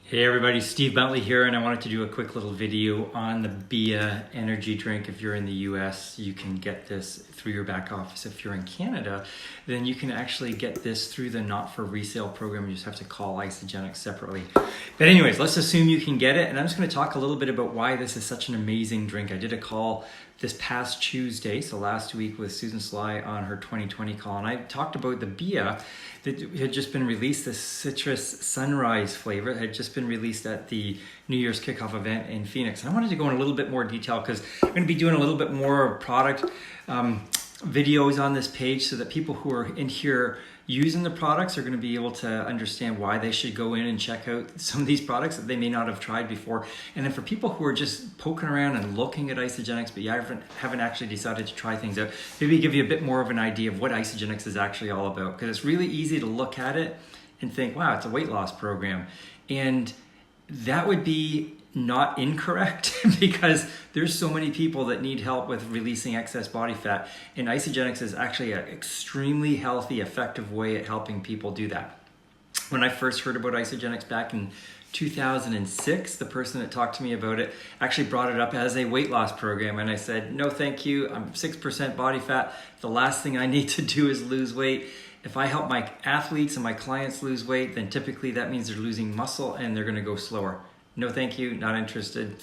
Hey everybody, Steve Bentley here, and I wanted to do a quick little video on the BIA energy drink. If you're in the US, you can get this through your back office. If you're in Canada, then you can actually get this through the not for resale program. You just have to call Isogenic separately. But anyways, let's assume you can get it, and I'm just going to talk a little bit about why this is such an amazing drink. I did a call this past Tuesday, so last week, with Susan Sly on her 2020 call, and I talked about the BIA that had just been released, this citrus sunrise flavor. It had just been released at the New Year's kickoff event in Phoenix. And I wanted to go in a little bit more detail because I'm going to be doing a little bit more product videos on this page so that people who are in here using the products are going to be able to understand why they should go in and check out some of these products that they may not have tried before. And then for people who are just poking around and looking at Isogenics, but you haven't actually decided to try things out, maybe give you a bit more of an idea of what Isogenics is actually all about. Because it's really easy to look at it and think, wow, it's a weight loss program. And that would be not incorrect because there's so many people that need help with releasing excess body fat, and Isogenics is actually an extremely healthy, effective way at helping people do that. When I first heard about Isogenics back in 2006, the person that talked to me about it actually brought it up as a weight loss program, and I said, no thank you, I'm 6% body fat. The last thing I need to do is lose weight. If I help my athletes and my clients lose weight, then typically that means they're losing muscle and they're going to go slower. No thank you, not interested.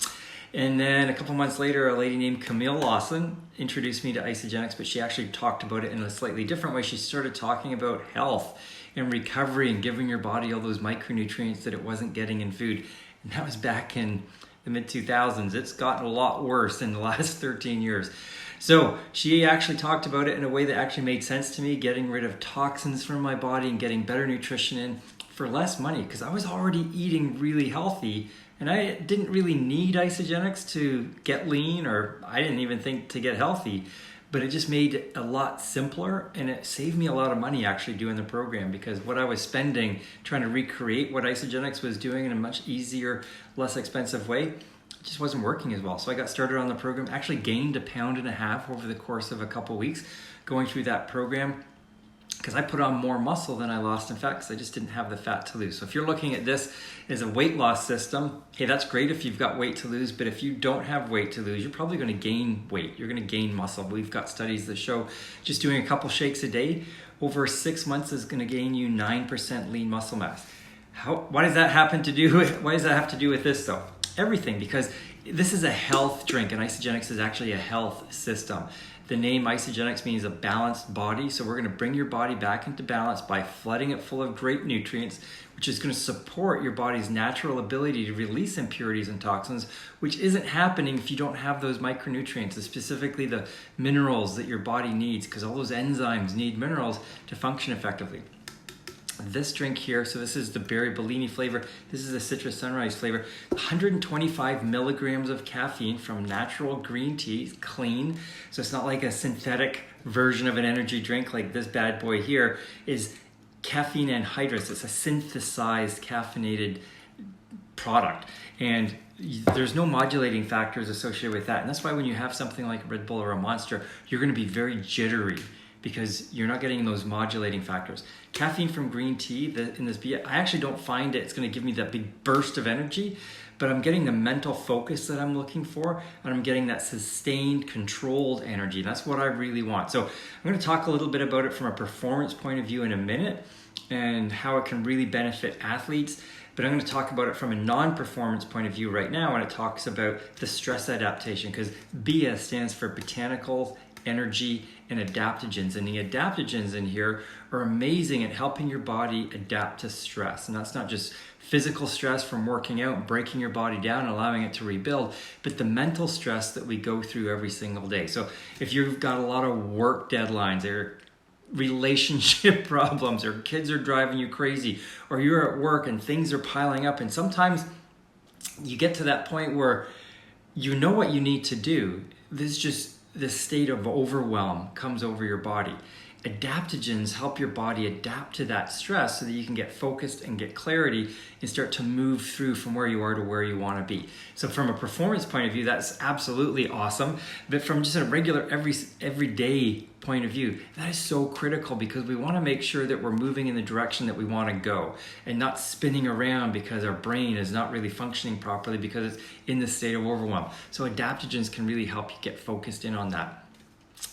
And then a couple months later, a lady named Camille Lawson introduced me to Isogenics, but she actually talked about it in a slightly different way. She started talking about health and recovery and giving your body all those micronutrients that it wasn't getting in food. And that was back in the mid-2000s. It's gotten a lot worse in the last 13 years. So she actually talked about it in a way that actually made sense to me, getting rid of toxins from my body and getting better nutrition in for less money, because I was already eating really healthy and I didn't really need Isogenics to get lean, or I didn't even think to get healthy, but it just made it a lot simpler, and it saved me a lot of money actually doing the program, because what I was spending trying to recreate what Isogenics was doing in a much easier, less expensive way, just wasn't working as well. So I got started on the program, actually gained 1.5 pounds over the course of a couple weeks going through that program, because I put on more muscle than I lost in fat, because I just didn't have the fat to lose. So if you're looking at this as a weight loss system, hey, that's great if you've got weight to lose, but if you don't have weight to lose, you're probably going to gain weight. You're going to gain muscle. We've got studies that show just doing a couple shakes a day over 6 months is going to gain you 9% lean muscle mass. Why does that have to do with this though? Everything, because this is a health drink, and Isogenics is actually a health system. The name Isogenics means a balanced body, so we're going to bring your body back into balance by flooding it full of great nutrients, which is going to support your body's natural ability to release impurities and toxins, which isn't happening if you don't have those micronutrients, specifically the minerals that your body needs, because all those enzymes need minerals to function effectively. This drink here, so this is the berry Bellini flavor. This is the citrus sunrise flavor. 125 milligrams of caffeine from natural green tea, clean. So it's not like a synthetic version of an energy drink like this bad boy here is caffeine anhydrous. It's a synthesized caffeinated product. And there's no modulating factors associated with that. And that's why when you have something like a Red Bull or a Monster, you're going to be very jittery, because you're not getting those modulating factors. Caffeine from green tea in this BIA, I actually don't find it's going to give me that big burst of energy, but I'm getting the mental focus that I'm looking for, and I'm getting that sustained, controlled energy. That's what I really want. So I'm going to talk a little bit about it from a performance point of view in a minute, and how it can really benefit athletes. But I'm going to talk about it from a non-performance point of view right now, when it talks about the stress adaptation, because BIA stands for botanicals, energy, and adaptogens. And the adaptogens in here are amazing at helping your body adapt to stress. And that's not just physical stress from working out and breaking your body down and allowing it to rebuild, but the mental stress that we go through every single day. So if you've got a lot of work deadlines, or relationship problems, or kids are driving you crazy, or you're at work and things are piling up, and sometimes you get to that point where you know what you need to do, this state of overwhelm comes over your body. adaptogens help your body adapt to that stress so that you can get focused and get clarity and start to move through from where you are to where you want to be. So from a performance point of view, that's absolutely awesome. But from just a regular everyday point of view, that is so critical, because we want to make sure that we're moving in the direction that we want to go and not spinning around because our brain is not really functioning properly because it's in the state of overwhelm. So adaptogens can really help you get focused in on that.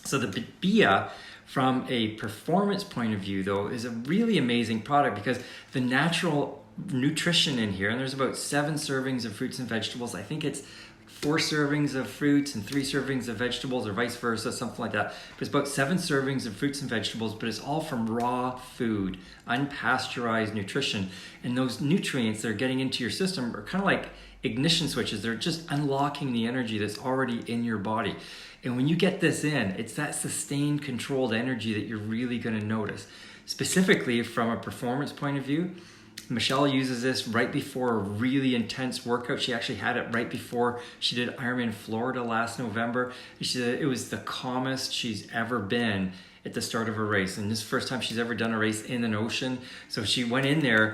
So the BIA, from a performance point of view, though, is a really amazing product because the natural nutrition in here, and there's about 7 servings of fruits and vegetables. I think it's 4 servings of fruits and 3 servings of vegetables, or vice versa, something like that. But it's about 7 servings of fruits and vegetables, but it's all from raw food, unpasteurized nutrition. And those nutrients that are getting into your system are kind of like ignition switches. They're just unlocking the energy that's already in your body. And when you get this in, it's that sustained, controlled energy that you're really going to notice. Specifically, from a performance point of view, Michelle uses this right before a really intense workout. She actually had it right before she did Ironman Florida last November. She said it was the calmest she's ever been at the start of a race. And this is the first time she's ever done a race in an ocean. So she went in there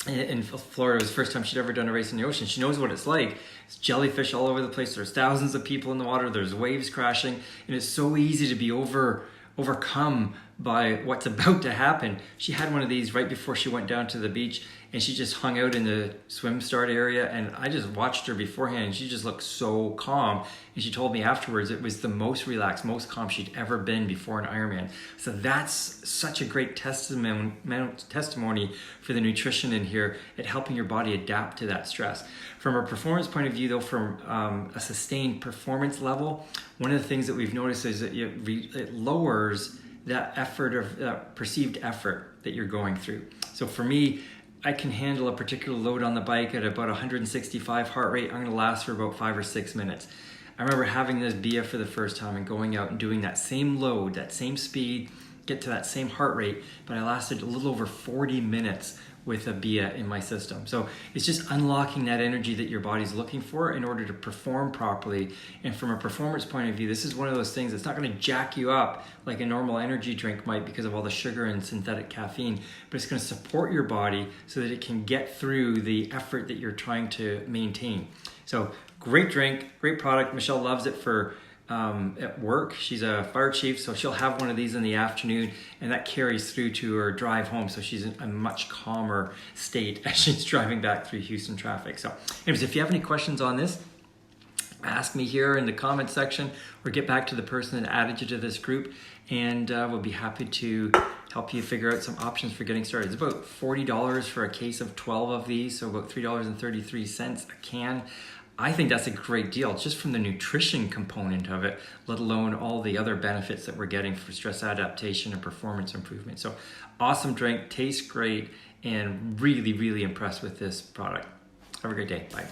in Florida. It was the first time she'd ever done a race in the ocean. She knows what it's like. It's jellyfish all over the place. There's thousands of people in the water. There's waves crashing. And it's so easy to be overcome by what's about to happen. She had one of these right before she went down to the beach, and she just hung out in the swim start area, and I just watched her beforehand, and she just looked so calm. And she told me afterwards it was the most relaxed, most calm she'd ever been before an Ironman. So that's such a great testimony for the nutrition in here at helping your body adapt to that stress. From a performance point of view, though, from a sustained performance level, one of the things that we've noticed is that it lowers that effort, or perceived effort that you're going through. So for me, I can handle a particular load on the bike at about 165 heart rate. I'm going to last for about 5 or 6 minutes. I remember having this BIA for the first time and going out and doing that same load, that same speed, get to that same heart rate, but I lasted a little over 40 minutes with a BIA in my system. So it's just unlocking that energy that your body's looking for in order to perform properly. And from a performance point of view, this is one of those things that's not going to jack you up like a normal energy drink might because of all the sugar and synthetic caffeine, but it's going to support your body so that it can get through the effort that you're trying to maintain. So great drink, great product. Michelle loves it for at work. She's a fire chief, so she'll have one of these in the afternoon, and that carries through to her drive home, so she's in a much calmer state as she's driving back through Houston traffic. So anyways, if you have any questions on this, ask me here in the comment section, or get back to the person that added you to this group, and we'll be happy to help you figure out some options for getting started. It's about $40 for a case of 12 of these, so about $3.33 a can. I think that's a great deal just from the nutrition component of it, let alone all the other benefits that we're getting for stress adaptation and performance improvement. So awesome drink, tastes great, and really, really impressed with this product. Have a great day. Bye.